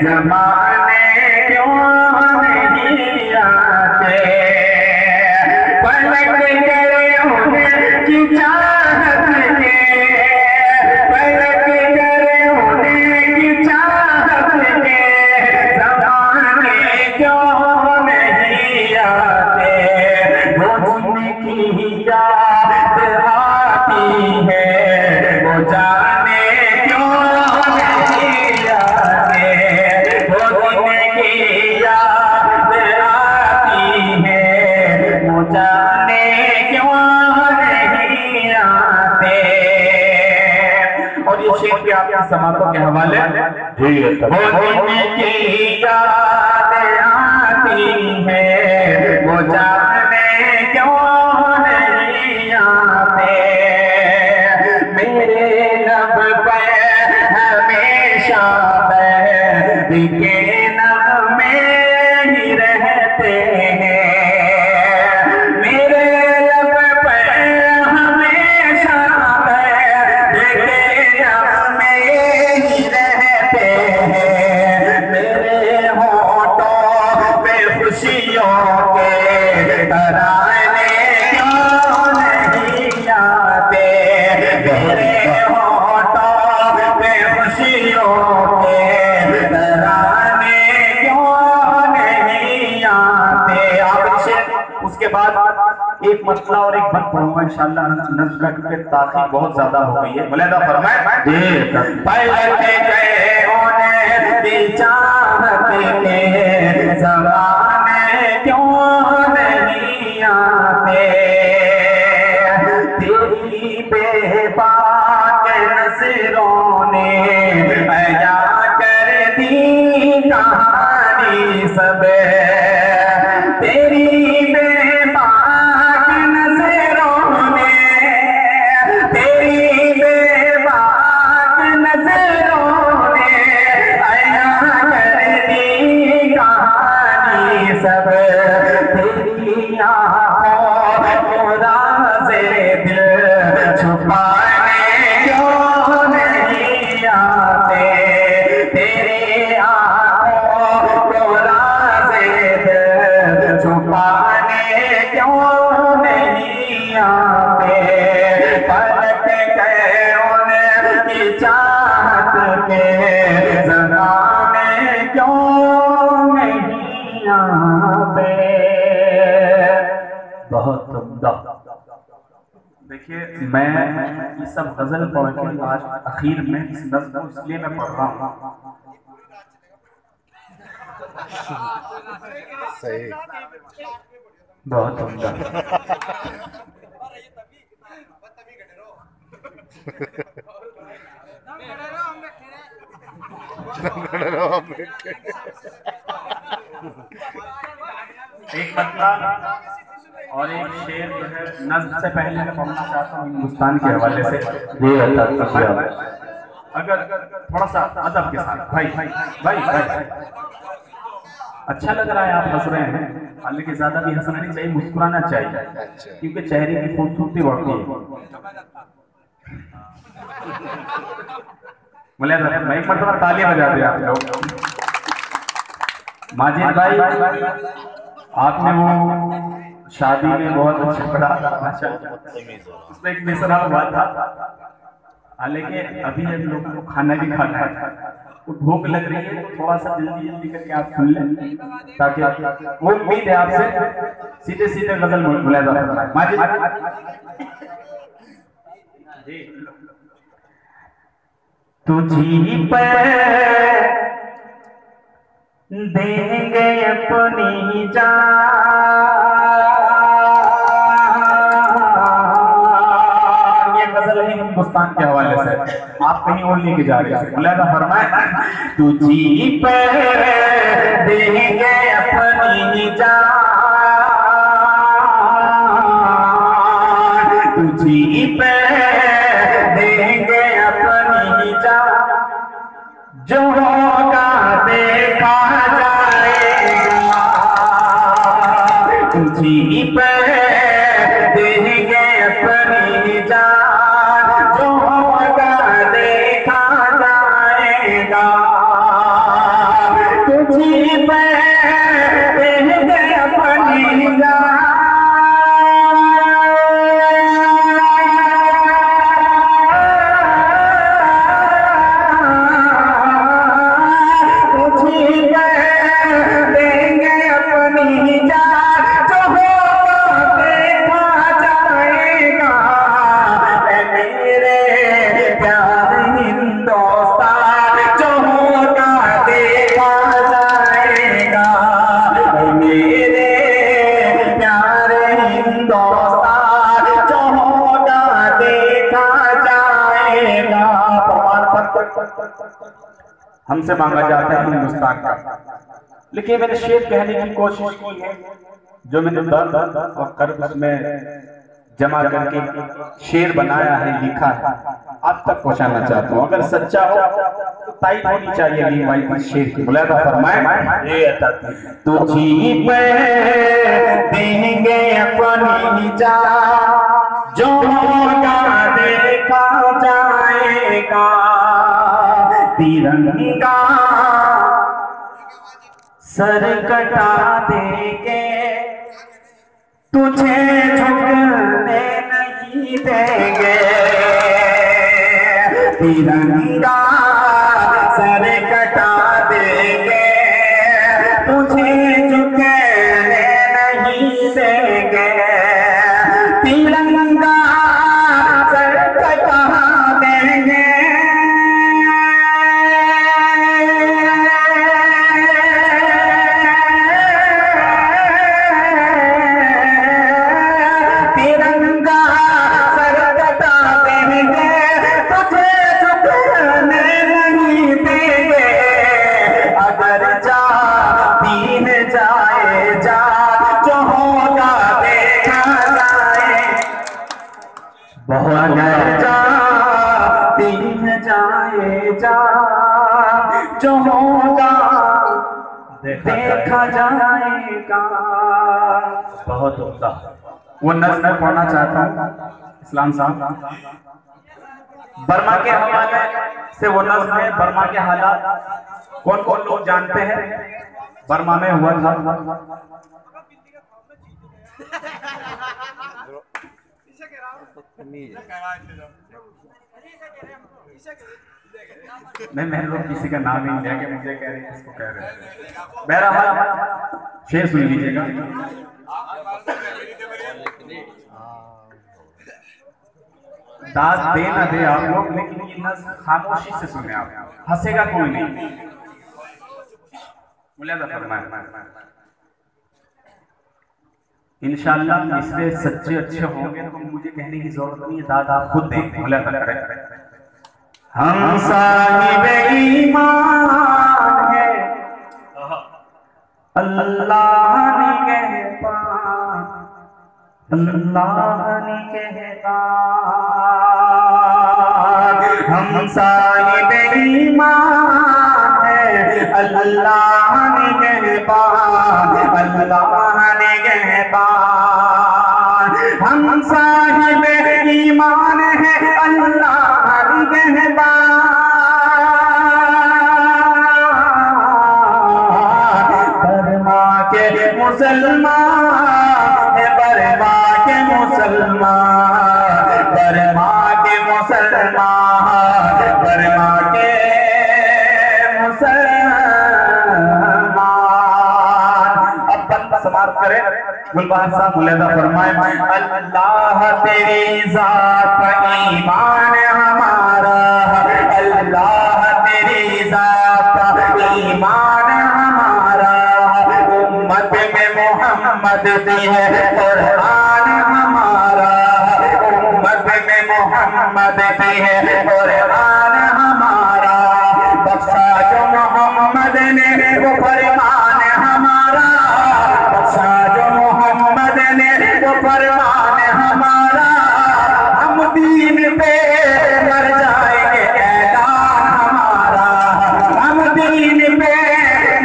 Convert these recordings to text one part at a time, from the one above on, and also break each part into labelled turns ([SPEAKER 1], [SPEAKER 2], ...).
[SPEAKER 1] जमाने क्यों नहीं आते, पलक गए उनकी चाहत के, पलक गए उनकी चाहत के, जमाने क्यों नहीं आते, वो जिनकी याद आती है वो जाने क्यों नहीं आते, वो जिनकी याद आती है वो जाने क्यों नहीं आते। और ये शेर भी आपके समातों के हवाले, वो जिनकी याद आती है वो जाने क्यों नहीं आते, मेरे लब पे हमेशा बैरी के नाम में ही रहते हैं, मेरे लब पे हमेशा बैरी के नाम में ही रहते हैं, मेरे होठों पे खुशियों के तराने क्यों नहीं आते, मेरे होठों पे खुशियों के तराने क्यों नहीं आते। आप उसके बाद एक मसला और एक बंद पढ़ूंगा इंशाअल्लाह, नज़्म के ताक़ी बहुत ज्यादा हो गई है। मुलाहिज़ा फरमाए पलक गए उन्हें चाहत के, ज़माने क्यों नहीं आते, तेरी बेबाक नज़रों ने बयां कर दी कहानी सब, तेरी बेबाक नज़रों ने, तेरी बेबाक नज़रों ने बयां कर दी कहानी सब, तेरी आँखों को राज़े दिल छुपाने क्यों नहीं आते, तेरी आँखों को राज़े दिल छुपाने क्यों नहीं आते, पलक गए उनकी चाहत के, ज़माने क्यों नहीं आते। बहुत उम्दा। देखिए मैं ये सब गजल पढ़ के आज आखिर में इस नज़्म को इसलिए मैं पढ़ रहा हूँ,
[SPEAKER 2] सही,
[SPEAKER 1] बहुत उम्दा। एक बंदा और एक शेर जो है नज़्म से पहले मैं पढ़ना चाहता हूँ हिंदुस्तान के हवाले से। अगर थोड़ा सा अदब के साथ भाई भाई भाई भाई, अच्छा लग रहा है आप हंस रहे हैं, हालांकि ज्यादा भी हंसना नहीं चाहिए, मुस्कुराना चाहिए, क्योंकि चेहरे की खूबसूरती बढ़ती है। मुलायम एक मरतबा तालियां बजा दिया आप लोग। माजिद भाई आपने वो शादी में बहुत अच्छा पढ़ा, उसमें एक मिसरा हुआ था, हालांकि अभी हम लोगों को खाना भी खाना है, तो भूख लग रही है, थोड़ा सा जल्दी जल्दी करके आप सुन लें, ताकि वो उम्मीद है आपसे सीधे सीधे गजल मुलायजा फरमाए। माजिद तुझी पर देंगे अपनी जान, ये गजल है हिंदुस्तान के हवाले से, आप कहीं और लेके जा रहे हैं। मुलायजा फरमाए तुझी पर देंगे अपनी जान, तुझी पर देंगे अपनी जान, जो होगा देखा जाएगा, तुझी पे देंगे अपनी जान, जो होगा देखा जाएगा। हमसे मांगा जाता है हिंदुस्तान का। लेकिन मैंने शेर कहने की कोशिश की है, जो मैंने दर्द और कर्ब उसमें जमा करके शेर बनाया है, लिखा है, आप तक पहुंचाना चाहता हूँ। अगर सच्चा हो तो तारीफ होनी चाहिए ली भाई शेर की। मुलायदा फरमाए, ये तुझी पे देंगे अपनी जान, जो होगा देखा जाएगा, तिरंगा सर कटा देंगे, तुझे झुकने नहीं देंगे, तिरंगा सर कटा देंगे, तुझे झुकने नहीं देंगे, तिरंगा सर कटा देंगे। जो होगा देखा जाएगा। बहुत उम्दा। वो नज़्म पढ़ना चाहता हूँ इस्लाम साहब। बर्मा के हवाले से वो नज़्म है। बर्मा के हालात कौन कौन लोग जानते हैं? बर्मा में हुआ था मैं लोग किसी का नाम ही लेके मुझे कह रहे हैं, किसको कह रहे हैं। बहरहाल शेर सुन लीजिएगा। दाद दे ना दे आप लोग, लेकिन ये नज़्म खामोशी से सुने आप, हंसेगा कोई नहीं। मुलायदा फरमाए। इंशाअल्लाह इससे सच्चे अच्छे होंगे तो मुझे कहने की जरूरत नहीं है, दाद आप खुद दें। मुलायदा करें। हम साहिबे ईमान है, अल्लाह निगहबान, अल्लाह निगहबान। हम साहिबे ईमान है, अल्लाह निगहबान, अल्लाह निगहबान। हम साहिबे ईमान है, अल्लाह निगहबान। बर्मा के मुसलमान, बर्मा के मुसलमान, बर्मा के मुसलमान, बर्मा के मुसलमान। अब बंदा समाप्त करे। गुलबहार साहब मुलायदा फरमाए। अल्लाह तेरी जात पर ईमान हमारा, अल्लाह तेरी जात पर ईमान हमारा। उम्मत में मोहम्मद दी है कुरान हमारा, उम्मत में मोहम्मद दी है कुरान हमारा। बख्शा जो मोहम्मद ने वो फरमान हमारा, बख्शा जो मोहम्मद ने वो फरमान हमारा। हम दीन पे मर जाएंगे ऐलान हमारा, हम दीन पे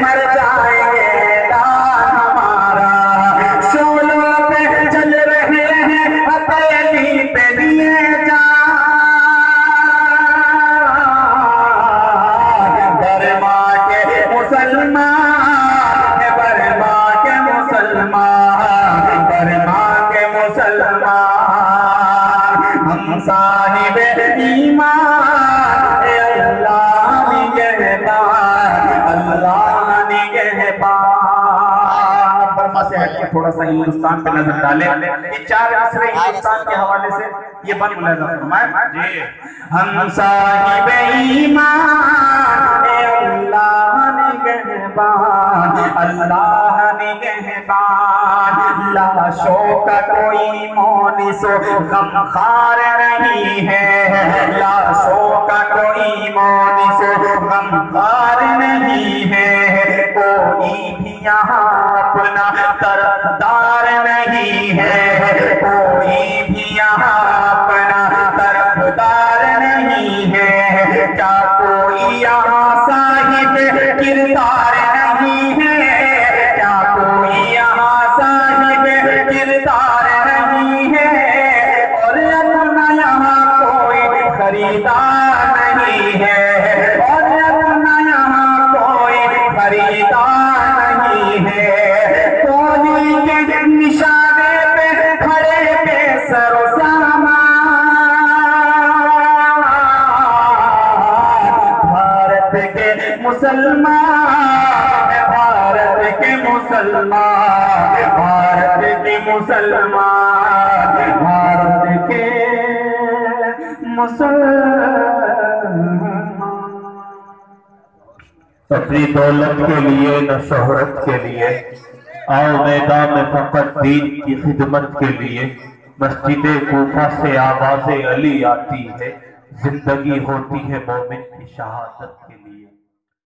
[SPEAKER 1] मर जाएंगे ऐलान हमारा। शोलों पे चल रहे हैं हथेली पे लिए जान। बर्मा के मुसलमान, बर्मा के मुसलमान, बर्मा के मुसलमान। हम साहिबे ईमान, अल्लाह निगहबान, अल्लाह निगहबान। बर्मा से हटके थोड़ा सा हिंदुस्तान पे नजर डाले। ये चार असरे हिंदुस्तान के हवाले से ये बन मुलायदा फरमाए जी। हम साहिबे ईमान, अल्लाह निगहबान, अल्लाह निगहबान। लाशों का कोई मोनिसो गमखार नहीं है, लाशों का कोई मोनिसो गमखार नहीं है, कोई भी यहाँ अपना तरफदार नहीं है, कोई भी यहाँ अपना तरफदार नहीं है, क्या कोई यहाँ साहिब किरदार नहीं है, क्या कोई यहाँ साहिब किरदार नहीं है, और अपना यहाँ कोई खरीदार नहीं है, और अपना यहाँ कोई खरीदार नहीं है, कोई के निशाने पे खड़े बेसरो सामान, भारत के मुसलमान, भारत के मुसलमान, भारत के मुसलमान, भारत के मुसलमान।
[SPEAKER 2] अपनी दौलत के लिए न शोहरत के लिए, आओ मैदान में फकत दीन की खिदमत के लिए। मस्जिद कूफा से आवाज़े अली आती है, जिंदगी होती है मोमिन की शहादत के लिए।